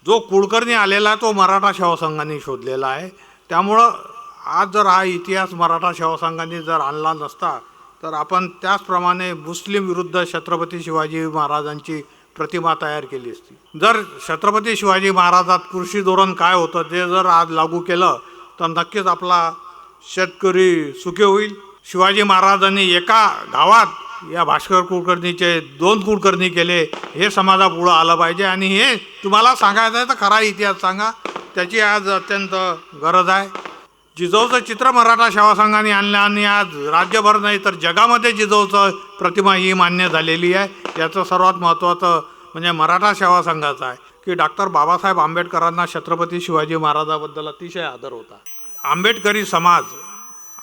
जो कुळकर्णी आलेला तो मराठा सेवा संघाने शोधलेला आहे. त्यामुळं आज जर हा इतिहास मराठा सेवा संघाने जर आणला नसता तर आपण त्याचप्रमाणे मुस्लिम विरुद्ध छत्रपती शिवाजी महाराजांची प्रतिमा तयार केली असती. जर छत्रपती शिवाजी महाराजात कृषी धोरण काय होतं ते जर आज लागू केलं तर नक्कीच आपला शेतकरी सुखी होईल. शिवाजी महाराजांनी एका गावात या भास्कर कुलकर्णीचे 2 कुलकर्णी केले हे समाजापुढं आलं पाहिजे. आणि हे तुम्हाला सांगायचं आहे तर खरा इतिहास सांगा, त्याची आज अत्यंत गरज आहे. जिजाऊचं चित्र मराठा सेवा संघाने आणलं आणि आज राज्यभर नाही तर जगामध्ये जिजाऊचं प्रतिमा ही मान्य झालेली आहे. याचं सर्वात महत्त्वाचं म्हणजे मराठा सेवा संघाचं आहे की डॉक्टर बाबासाहेब आंबेडकरांना छत्रपती शिवाजी महाराजाबद्दल अतिशय आदर होता. आंबेडकरी समाज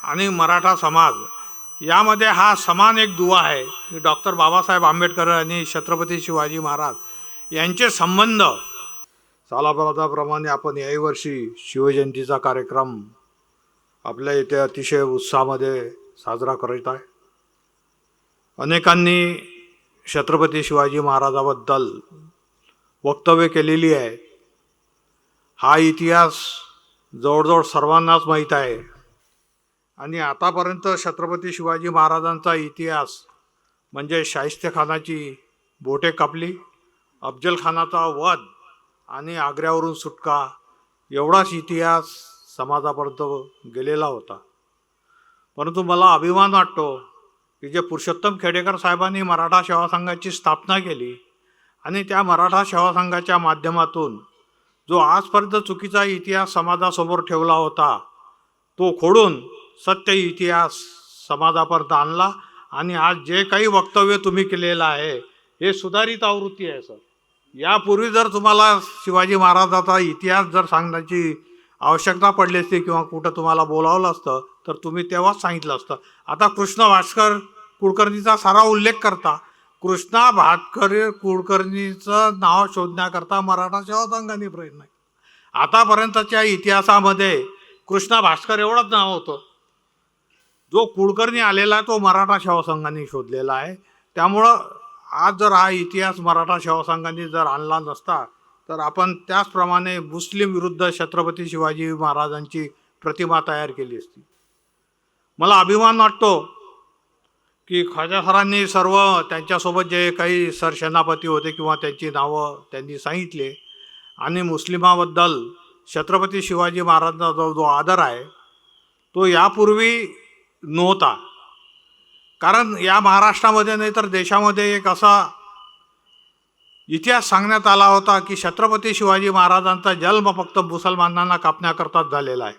आणि मराठा समाज यामध्ये हा समान एक दुवा आहे की डॉक्टर बाबासाहेब आंबेडकर आणि छत्रपती शिवाजी महाराज यांचे संबंध. सालाबादाप्रमाणे आपण याही वर्षी शिवजयंतीचा कार्यक्रम आपल्या इथे अतिशय उत्साहामध्ये साजरा करत आहे. अनेकांनी छत्रपती शिवाजी महाराजाबद्दल वक्तव्य केलेली आहे. हा इतिहास जवळजवळ सर्वांनाच माहीत आहे. आणि आतापर्यंत छत्रपती शिवाजी महाराजांचा इतिहास म्हणजे शाहिस्तेखानाची बोटे कापली, अफजलखानाचा वध आणि आग्र्यावरून सुटका एवढाच इतिहास समाजापर्यंत गेलेला होता. परंतु मला अभिमान वाटतो की जे पुरुषोत्तम खेडेकर साहेबांनी मराठा सेवा संघाची स्थापना केली आणि त्या मराठा सेवा संघाच्या माध्यमातून जो आजपर्यंत चुकीचा इतिहास समाजासमोर ठेवला होता तो खोडून सत्य इतिहास समाजापर्यंत आणला. आणि आज जे काही वक्तव्य तुम्ही केलेलं आहे हे सुधारित आवृत्ती आहे सर. यापूर्वी जर तुम्हाला शिवाजी महाराजाचा इतिहास जर सांगण्याची आवश्यकता पडली असती किंवा कुठं तुम्हाला बोलावलं असतं तर तुम्ही तेव्हाच सांगितलं असतं. आता कृष्ण भास्कर कुलकर्णीचा सारा उल्लेख करता, कृष्णा भास्कर कुलकर्णीचं नाव शोधण्याकरता मराठा सेवा संघाने प्रयत्न केला. आतापर्यंतच्या इतिहासामध्ये कृष्णा भास्कर एवढंच नाव होतं. जो कुलकर्णी आलेला तो मराठा सेवा संघाने शोधलेला आहे. त्यामुळं आज जर हा इतिहास मराठा सेवा संघाने जर आणला नसता तर आपण त्याचप्रमाणे मुस्लिम विरुद्ध छत्रपती शिवाजी महाराजांची प्रतिमा तयार केली असती. मला अभिमान वाटतो की ख्वाजा सरांनी सर्व त्यांच्यासोबत जे काही सरसेनापती होते किंवा त्यांची नावं त्यांनी सांगितले आणि मुस्लिमाबद्दल छत्रपती शिवाजी महाराजांचा जो आदर आहे तो यापूर्वी नव्हता. कारण या महाराष्ट्रामध्ये नाही तर देशामध्ये एक असा इतिहास सांगण्यात आला होता की छत्रपती शिवाजी महाराजांचा जन्म फक्त मुसलमानांना कापण्याकरताच झालेला आहे.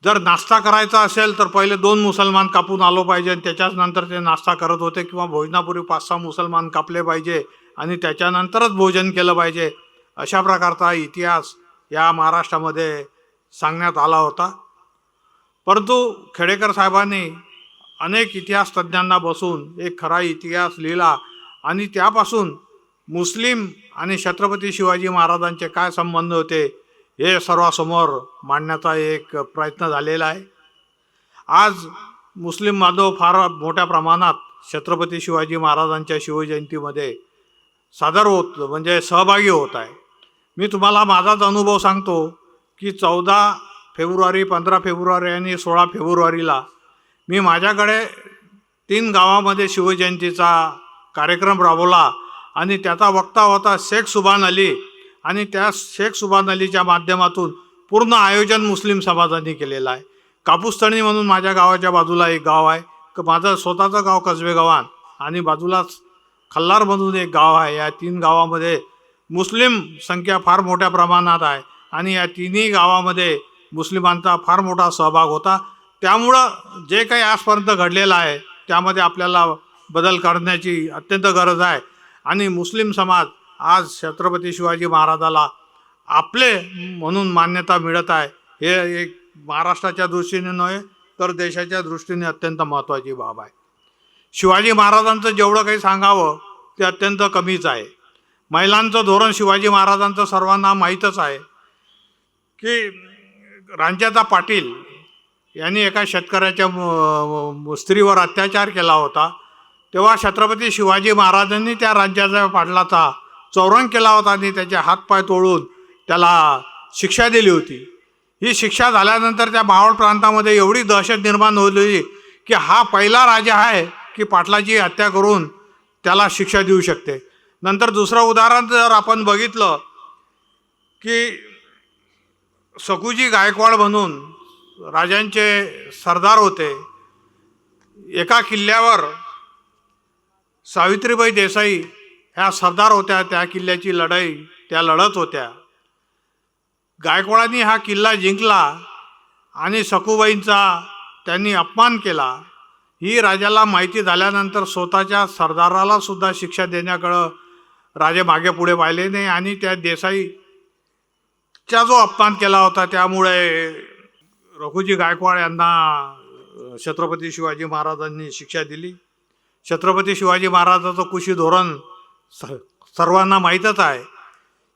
जर नाश्ता करायचा असेल तर पहिले 2 मुसलमान कापून आलो पाहिजे आणि त्याच्याच नंतर ते नाश्ता करत होते किंवा भोजनापूर्वी 5-6 मुसलमान कापले पाहिजे आणि त्याच्यानंतरच भोजन केलं पाहिजे. अशा प्रकारचा इतिहास या महाराष्ट्रामध्ये सांगण्यात आला होता. परंतु खेडेकर साहेबांनी अनेक इतिहास तज्ज्ञांना बसून एक खरा इतिहास लिहिला आणि त्यापासून मुस्लिम आणि छत्रपती शिवाजी महाराजांचे काय संबंध होते हे सर्वांसमोर मांडण्याचा एक प्रयत्न झालेला आहे. आज मुस्लिम बांधव फार मोठ्या प्रमाणात छत्रपती शिवाजी महाराजांच्या शिवजयंतीमध्ये सादर होत म्हणजे सहभागी होत आहे. मी तुम्हाला माझाच अनुभव सांगतो की 14 फेब्रुवारी, 15 फेब्रुवारी आणि 16 फेब्रुवारीला मी माझ्याकडे 3 गावामध्ये शिवजयंतीचा कार्यक्रम राबवला आणि त्याचा वक्ता होता शेख सुभान अली. आणि त्या शेख सुभान अलीच्या माध्यमातून पूर्ण आयोजन मुस्लिम समाजाने केलेलं आहे. कापूसतणी म्हणून माझ्या गावाच्या बाजूला एक गाव आहे, माझं स्वतःचं गाव कसबे गव्हाण आणि बाजूलाच खल्लार म्हणून एक गाव आहे. या 3 गावामध्ये मुस्लिम संख्या फार मोठ्या प्रमाणात आहे आणि या 3ही गावामध्ये मुस्लिमांचा फार मोठा सहभाग होता. त्यामुळं जे काही आजपर्यंत घडलेलं आहे त्यामध्ये आपल्याला बदल करण्याची अत्यंत गरज आहे. आणि मुस्लिम समाज आज छत्रपती शिवाजी महाराजाला आपले म्हणून मान्यता मिळत आहे. हे एक महाराष्ट्राच्या दृष्टीने नव्हे तर देशाच्या दृष्टीने अत्यंत महत्त्वाची बाब आहे. शिवाजी महाराजांचं जेवढं काही सांगावं ते अत्यंत कमीच आहे. महिलांचं धोरण शिवाजी महाराजांचं सर्वांना माहीतच आहे की रांच्याचा पाटील यांनी एका शेतकऱ्याच्या स्त्रीवर अत्याचार केला होता. तेव्हा छत्रपती शिवाजी महाराजांनी त्या राज्याच्या पाटलाचा चौरंग केला होता आणि त्याचे हातपाय तोडून त्याला शिक्षा दिली होती. ही शिक्षा झाल्यानंतर त्या मावळ प्रांतामध्ये एवढी दहशत निर्माण होली की हा पहिला राजा आहे की पाटलाची हत्या करून त्याला शिक्षा देऊ शकते. नंतर दुसरं उदाहरण जर आपण बघितलं की सखुजी गायकवाड म्हणून राजांचे सरदार होते. एका किल्ल्यावर सावित्रीबाई देसाई ह्या सरदार होत्या. त्या किल्ल्याची लढाई त्या लढत होत्या. गायकवाडांनी हा किल्ला जिंकला आणि सखूबाईंचा त्यांनी अपमान केला. ही राजाला माहिती झाल्यानंतर स्वतःच्या सरदाराला सुद्धा शिक्षा देण्याकडं राजे मागे पुढे पाहिले नाही आणि त्या देसाईचा जो अपमान केला होता त्यामुळे रघुजी गायकवाड यांना छत्रपती शिवाजी महाराजांनी शिक्षा दिली. छत्रपती शिवाजी महाराजाचं कृषी धोरण सर्वांना माहीतच आहे.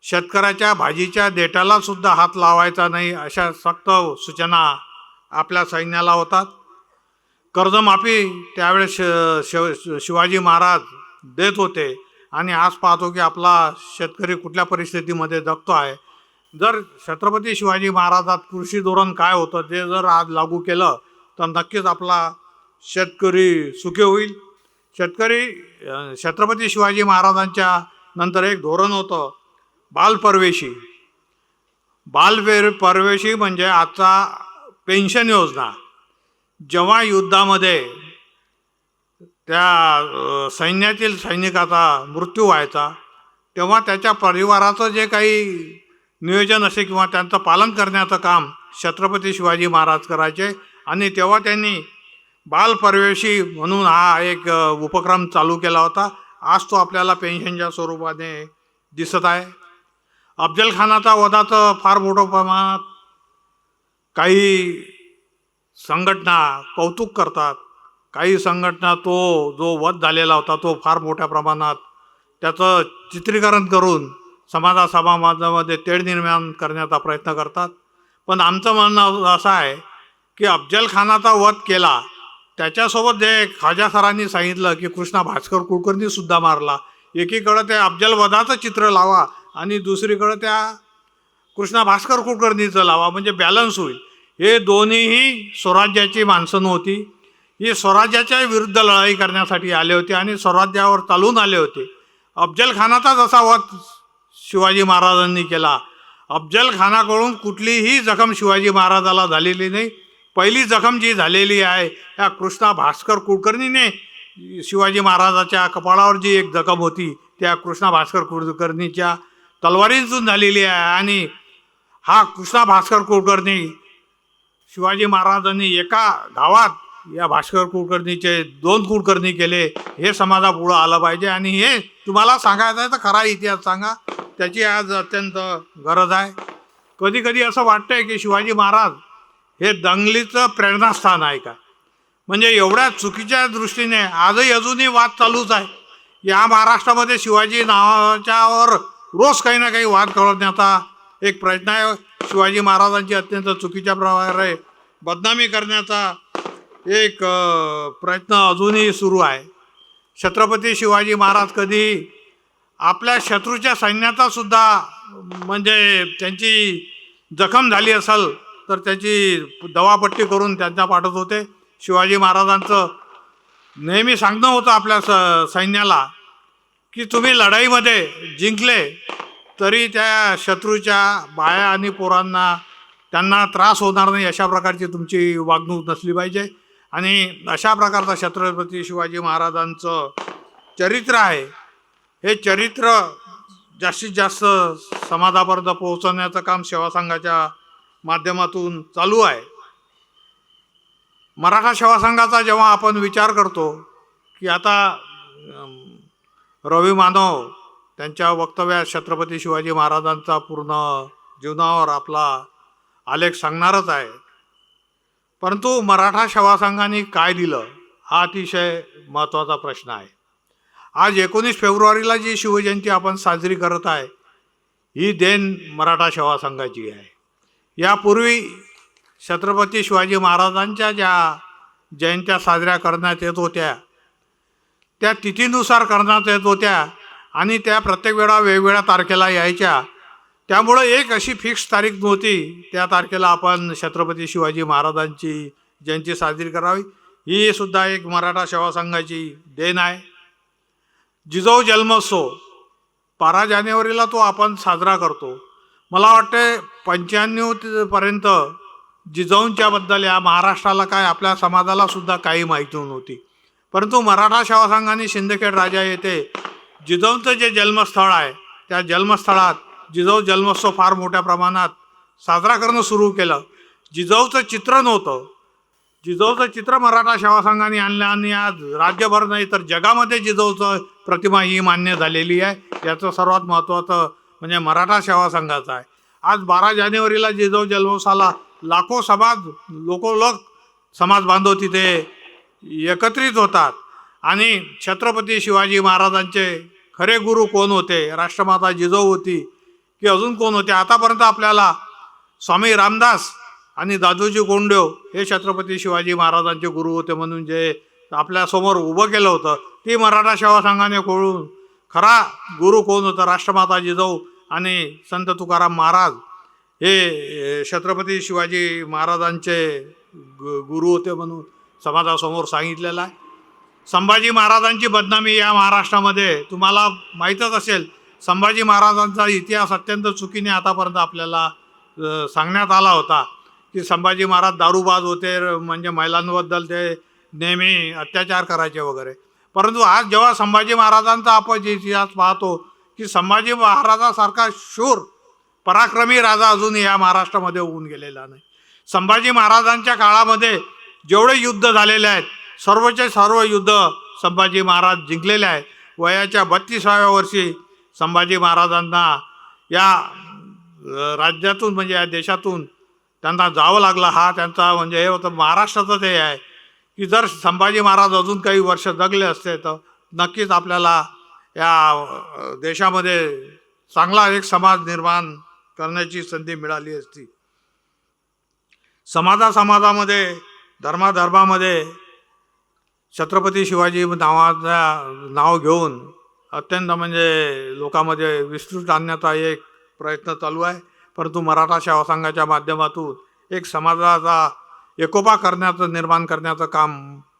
शेतकऱ्याच्या भाजीच्या देठाला सुद्धा हात लावायचा नाही अशा सक्त सूचना आपल्या सैन्याला होतात. कर्जमाफी त्यावेळेस शिवाजी महाराज देत होते आणि आज पाहतो की आपला शेतकरी कुठल्या परिस्थितीमध्ये जगतो आहे. जर छत्रपती शिवाजी महाराजात कृषी धोरण काय होतं ते जर आज लागू केलं तर नक्कीच आपला शेतकरी सुखी होईल. छत्रपती शिवाजी महाराजांच्या नंतर एक धोरण होतं बालपरवेशी. बालपरवेशी म्हणजे आजचा पेन्शन योजना. जेव्हा युद्धामध्ये त्या सैन्यातील सैनिकाचा मृत्यू व्हायचा तेव्हा त्याच्या परिवाराचं जे काही नियोजन असे किंवा त्यांचं पालन करण्याचं काम छत्रपती शिवाजी महाराज करायचे आणि तेव्हा त्यांनी बालपरवेशी म्हणून हा एक उपक्रम चालू केला होता. आज तो आपल्याला पेन्शनच्या स्वरूपाने दिसत आहे. अफजलखानाचा वधाचं फार मोठं प्रमाणात काही संघटना कौतुक करतात. काही संघटना तो जो वध झालेला होता तो फार मोठ्या प्रमाणात त्याचं चित्रीकरण करून समाजामध्ये तेढ निर्माण करण्याचा प्रयत्न करतात. पण आमचं म्हणणं असं आहे की अफजलखानाचा वध केला त्याच्यासोबत जे ख्वाजा सरांनी सांगितलं की कृष्णा भास्कर कुलकर्णीसुद्धा मारला. एकीकडं ते अफजल वधाचं चित्र लावा आणि दुसरीकडं त्या कृष्णा भास्कर कुलकर्णीचं लावा म्हणजे बॅलन्स होईल. हे दोन्हीही स्वराज्याची माणसं नव्हती. ही स्वराज्याच्या विरुद्ध लढाई करण्यासाठी आले होते आणि स्वराज्यावर चालून आले होते. अफजलखानाचा जसा वध शिवाजी महाराजांनी केला, अफजलखानाकडून कुठलीही जखम शिवाजी महाराजाला झालेली नाही. पहिली जखम जी झालेली आहे त्या कृष्णा भास्कर कुलकर्णीने शिवाजी महाराजाच्या कपाळावर जी एक जखम होती त्या कृष्णा भास्कर कुलकर्णीच्या तलवारीतून झालेली आहे. आणि हा कृष्णा भास्कर कुलकर्णी शिवाजी महाराजांनी एका गावात या भास्कर कुलकर्णीचे 2 कुलकर्णी केले. हे समाजापुढं आलं पाहिजे आणि हे तुम्हाला सांगायचं आहे तर खरा इतिहास सांगा. त्याची आज अत्यंत गरज आहे. कधी कधी असं वाटतंय की शिवाजी महाराज हे दंगलीचं प्रेरणास्थान आहे का. म्हणजे एवढ्या चुकीच्या दृष्टीने आजही अजूनही वाद चालूच आहे. या महाराष्ट्रामध्ये शिवाजी नावाच्यावर रोज काही ना काही वाद करण्याचा एक प्रयत्न आहे. शिवाजी महाराजांची अत्यंत चुकीच्या प्रकारे बदनामी करण्याचा एक प्रयत्न अजूनही सुरू आहे. छत्रपती शिवाजी महाराज कधी आपल्या शत्रूच्या सैन्याचा सुद्धा म्हणजे त्यांची जखम झाली असेल तर त्याची दवापट्टी करून त्यांना पाठवत होते. शिवाजी महाराजांचं नेहमी सांगणं होतं आपल्या सैन्याला की तुम्ही लढाईमध्ये जिंकले तरी त्या शत्रूच्या बाया आणि पोरांना त्यांना त्रास होणार नाही अशा प्रकारची तुमची वागणूक नसली पाहिजे. आणि अशा प्रकारचं छत्रपती शिवाजी महाराजांचं चरित्र आहे. हे चरित्र जास्तीत जास्त समाजापर्यंत पोहोचवण्याचं काम सेवा संघाच्या माध्यमातून चालू आहे. मराठा सेवा संघाचा जेव्हा आपण विचार करतो की आता रवी मानव त्यांच्या वक्तव्यात छत्रपती शिवाजी महाराजांचा पूर्ण जीवनावर आपला आलेख सांगणारच आहे, परंतु मराठा सेवा संघाने काय दिलं हा अतिशय महत्त्वाचा प्रश्न आहे. आज 19 फेब्रुवारीला जी शिवजयंती आपण साजरी करत आहे ही देण मराठा सेवा संघाची आहे. यापूर्वी छत्रपती शिवाजी महाराजांच्या ज्या जयंत्या साजऱ्या करण्यात येत होत्या त्या तिथीनुसार करण्यात येत होत्या आणि त्या प्रत्येक वेळा वेगवेगळ्या तारखेला यायच्या. त्यामुळं एक अशी फिक्स तारीख नव्हती त्या तारखेला आपण छत्रपती शिवाजी महाराजांची जयंती साजरी करावी. ही सुद्धा एक मराठा सेवा संघाची देण आहे. जिजाऊ जन्मोत्सव 12 जानेवारीला तो आपण साजरा करतो. मला वाटते 95 पर्यंत जिजाऊंच्या बद्दल या महाराष्ट्राला काय आपल्या समाजाला सुद्धा काही माहिती नव्हती. परंतु मराठा सेवा संघाने शिंदखेड राजा येथे जिजाऊंचं जे जन्मस्थळ आहे त्या जन्मस्थळात जिजाऊ जन्मोत्सव फार मोठ्या प्रमाणात साजरा करणं सुरू केलं. जिजाऊचं चित्र नव्हतं. जिजाऊचं चित्र मराठा सेवा संघाने आणलं आणि आज राज्यभर नाही तर जगामध्ये जिजाऊचं प्रतिमा ही मान्य झालेली आहे. याचं सर्वात महत्त्वाचं म्हणजे मराठा सेवा संघाचं आहे. आज 12 जानेवारीला जिजाऊ जन्मोत्सवाला लाखो लोक समाज बांधव तिथे एकत्रित होतात. आणि छत्रपती शिवाजी महाराजांचे खरे गुरु कोण होते? राष्ट्रमाता जिजाऊ होती की अजून कोण होते? आतापर्यंत आपल्याला स्वामी रामदास आणि दादोजी कोंडदेव हे छत्रपती शिवाजी महाराजांचे गुरु होते म्हणून जे आपल्यासमोर उभं केलं होतं ती मराठा सेवा संघाने खोळून खरा गुरु कोण होता? राष्ट्रमाता जिजाऊ आणि संत तुकाराम महाराज हे छत्रपती शिवाजी महाराजांचे गुरु होते म्हणून समाजासमोर सांगितलेलं आहे. संभाजी महाराजांची बदनामी या महाराष्ट्रामध्ये तुम्हाला माहीतच असेल. संभाजी महाराजांचा इतिहास अत्यंत चुकीने आतापर्यंत आपल्याला सांगण्यात आला होता की संभाजी महाराज दारूबाज होते, म्हणजे महिलांबद्दल ते नेहमी अत्याचार करायचे वगैरे. परंतु आज जेव्हा संभाजी महाराजांचा आपण इतिहास पाहतो की संभाजी महाराजासारखा शूर पराक्रमी राजा अजून या महाराष्ट्रामध्ये होऊन गेलेला नाही. संभाजी महाराजांच्या काळामध्ये जेवढे युद्ध झालेले आहेत सर्वचे सर्व युद्ध संभाजी महाराज जिंकलेले आहेत. वयाच्या 32व्या वर्षी संभाजी महाराजांना या राज्यातून म्हणजे या देशातून त्यांना जावं लागलं. हा त्यांचा म्हणजे हे होतं महाराष्ट्राचं ते आहे की जर संभाजी महाराज अजून काही वर्ष जगले असते तर नक्कीच आपल्याला या देशामध्ये चांगला एक समाज निर्माण करण्याची संधी मिळाली असती. समाजामध्ये धर्मामध्ये छत्रपती शिवाजी नाव घेऊन अत्यंत म्हणजे लोकांमध्ये विस्तृत आणण्याचा एक प्रयत्न चालू आहे. परंतु मराठा सेवा संघाच्या माध्यमातून एक समाजाचा एकोपा निर्माण करण्याचं काम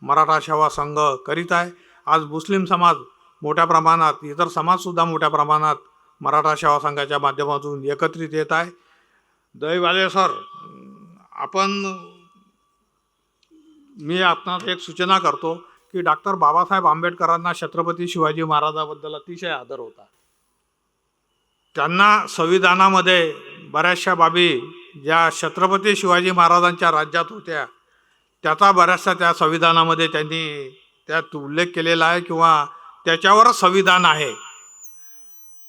मराठा सेवा संघ करीत आहे. आज मुस्लिम समाज मोठ्या प्रमाणात, इतर समाजसुद्धा मोठ्या प्रमाणात मराठा सेवा संघाच्या माध्यमातून एकत्रित येत आहे. दहीवाले सर, मी आपणास एक सूचना करतो की डॉक्टर बाबासाहेब आंबेडकरांना छत्रपती शिवाजी महाराजाबद्दल अतिशय आदर होता. त्यांना संविधानामध्ये बऱ्याचशा बाबी ज्या छत्रपती शिवाजी महाराजांच्या राज्यात होत्या त्याचा बऱ्याचशा त्या संविधानामध्ये त्यांनी त्यात उल्लेख केलेला आहे किंवा त्याच्यावरच संविधान आहे.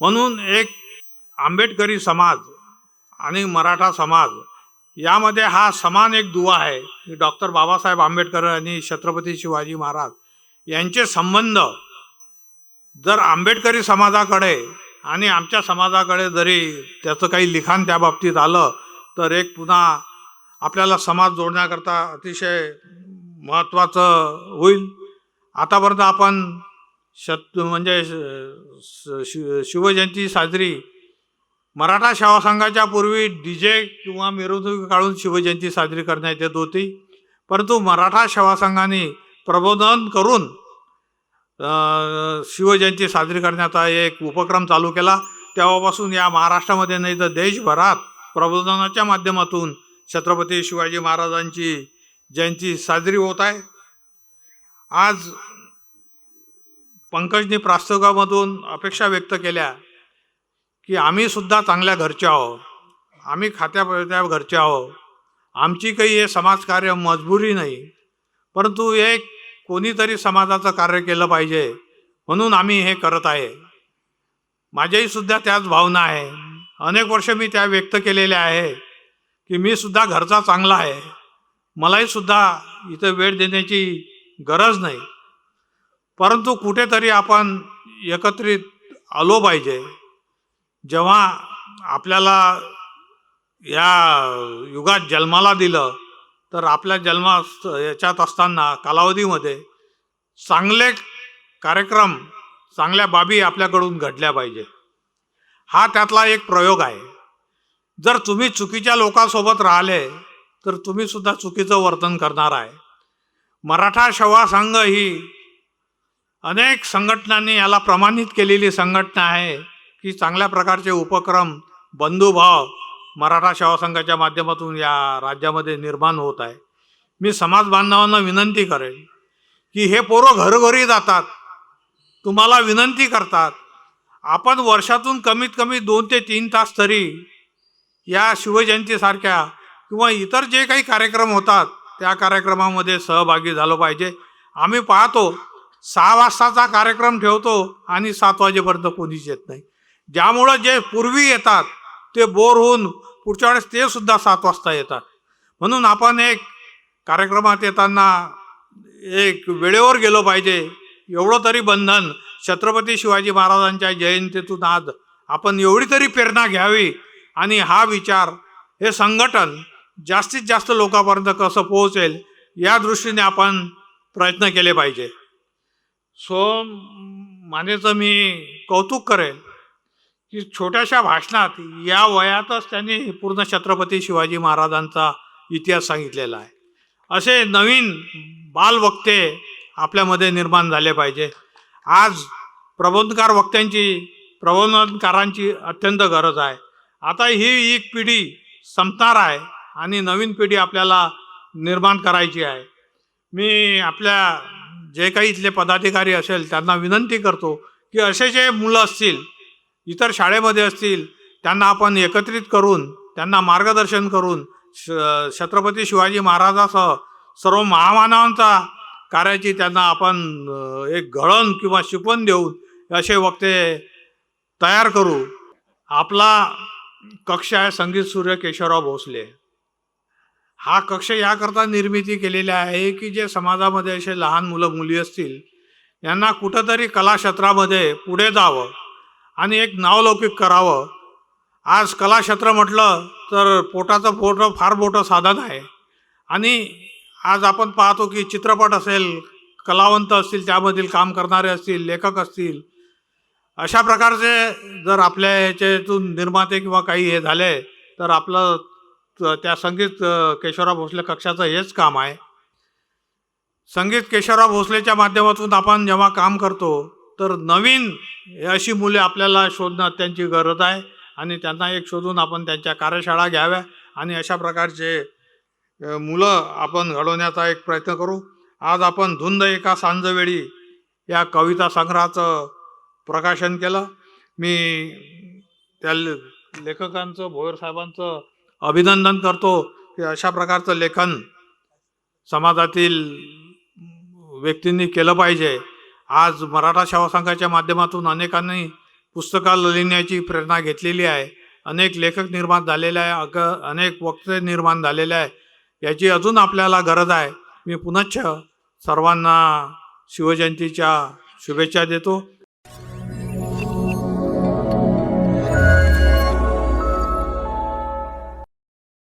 म्हणून एक आंबेडकरी समाज आणि मराठा समाज यामध्ये हा समान एक दुवा आहे की डॉक्टर बाबासाहेब आंबेडकर आणि छत्रपती शिवाजी महाराज यांचे संबंध जर आंबेडकरी समाजाकडे आणि आमच्या समाजाकडे जरी त्याचं काही लिखाण त्या बाबतीत आलं तर एक पुन्हा आपल्याला समाज जोडण्याकरता अतिशय महत्त्वाचं होईल. आतापर्यंत आपण म्हणजे शिवजयंती साजरी मराठा सेवा संघाच्या पूर्वी DJ किंवा मिरवणूक काढून शिवजयंती साजरी करण्यात येत होती. परंतु मराठा सेवा संघाने प्रबोधन करून शिवजयंती साजरी करण्याचा एक उपक्रम चालू केला. तेव्हापासून या महाराष्ट्रामध्ये नाही तर देशभरात प्रबोधनाच्या माध्यमातून छत्रपती शिवाजी महाराजांची जयंती साजरी होत आहे. आज पंकजनी प्रास्ताविकामधून अपेक्षा व्यक्त केल्या की आम्ही सुद्धा चांगल्या घरचे आहोत, आम्ही खात्या घरचे आहोत, आमची काही हे समाजकार्य मजबुरी नाही, परंतु एक कोणीतरी समाजाचं कार्य केलं पाहिजे म्हणून आम्ही हे करत आहे. माझ्याही सुद्धा त्याच भावना आहे. अनेक वर्ष मी त्या व्यक्त केलेल्या आहे की मी सुद्धा घरचा चांगला आहे, मलाही सुद्धा इथं वेळ देण्याची गरज नाही. परंतु कुठेतरी आपण एकत्रित आलो पाहिजे. जेव्हा आपल्याला या युगात जन्माला दिलं तर आपल्या याच्यात असताना कालावधीमध्ये चांगले कार्यक्रम, चांगल्या बाबी आपल्याकडून घडल्या पाहिजे. हा त्यातला एक प्रयोग आहे. जर तुम्ही चुकीच्या लोकांसोबत राहिले तर तुम्ही सुद्धा चुकीचं वर्तन करणार आहे. मराठा सेवा संघ ही अनेक संघटनांनी याला प्रमाणित केलेली संघटना आहे की चांगल्या प्रकारचे उपक्रम बंधुभाव मराठा सेवा संघाच्या माध्यमातून या राज्यामध्ये निर्माण होत आहे. मी समाज बांधवांना विनंती करेन की हे पोरं घरोघरी जातात, तुम्हाला विनंती करतात, आपण वर्षातून कमीत कमी 2 ते 3 तास तरी या शिवजयंतीसारख्या किंवा इतर जे काही कार्यक्रम होतात त्या कार्यक्रमामध्ये सहभागी झालो पाहिजे. आम्ही पाहतो 6 वाजताचा कार्यक्रम ठेवतो आणि 7 वाजेपर्यंत कोणीच येत नाही. ज्यामुळं जे पूर्वी येतात ते बोर होऊन पुढच्या वेळेस ते सुद्धा 7 वाजता येतात. म्हणून आपण एक कार्यक्रमात येताना एक वेळेवर गेलो पाहिजे. एवढं तरी बंधन छत्रपती शिवाजी महाराजांच्या जयंतीतून आज आपण एवढी तरी प्रेरणा घ्यावी आणि हा विचार हे संघटन जास्तीत जास्त लोकांपर्यंत कसं पोहोचेल या दृष्टीने आपण प्रयत्न केले पाहिजे. मानेचं मी कौतुक करेल की छोट्याशा भाषणात या वयातच त्यांनी पूर्ण छत्रपती शिवाजी महाराजांचा इतिहास सांगितलेला आहे. असे नवीन बालवक्ते आपल्यामध्ये निर्माण झाले पाहिजे. आज प्रबोधनकारांची अत्यंत गरज आहे. आता ही एक पिढी संपणार आहे आणि नवीन पिढी आपल्याला निर्माण करायची आहे. मी आपल्या जे काही इथले पदाधिकारी असेल त्यांना विनंती करतो की असे जे मुलं असतील इतर शाळेमध्ये असतील त्यांना आपण एकत्रित करून त्यांना मार्गदर्शन करून छत्रपती शिवाजी महाराजासह सर्व महामानवांचा कार्याची त्यांना आपण एक घळण किंवा शिकवण देऊन असे वक्ते तयार करू. आपला कक्ष आहे संगीत सूर्य केशवराव भोसले. हा कक्ष याकरता निर्मिती केलेला आहे की जे समाजामध्ये असे लहान मुलं मुली असतील यांना कुठंतरी कलाक्षेत्रामध्ये पुढे जावं आणि एक नावलौकिक करावं. आज कलाक्षेत्र म्हटलं तर पोटाचं फार मोठं साधन आहे आणि आज आपण पाहतो की चित्रपट असेल, कलावंत असतील, त्यामधील काम करणारे असतील, लेखक असतील, अशा प्रकारचे जर आपल्या याच्यातून निर्माते किंवा काही हे झाले तर आपलं त्या संगीत केशवराव भोसले कक्षाचं हेच काम आहे. संगीत केशवराव भोसलेच्या माध्यमातून आपण जेव्हा काम करतो तर नवीन अशी मुले आपल्याला शोधणं अत्यंत गरज आहे आणि त्यांना एक शोधून आपण त्यांच्या कार्यशाळा घ्याव्या आणि अशा प्रकारचे मुलं आपण घडवण्याचा एक प्रयत्न करू. आज आपण धुंद एका सांजवेळी या कविता संग्रहाचं प्रकाशन केलं. मी त्या लेखकांचं भोयर साहेबांचं अभिनंदन करतो की अशा प्रकारचं लेखन समाजातील व्यक्तींनी केलं पाहिजे. आज मराठा सेवा संघाच्या माध्यमातून अनेकांनी पुस्तकाలు लिहिण्याची प्रेरणा घेतलेली आहे. अनेक लेखक निर्माण झालेले आहे, अनेक वक्ते निर्माण झालेले आहे. याची अजून आपल्याला गरज आहे. मी पुनश्च सर्वांना शिवजयंतीच्या शुभेच्छा देतो.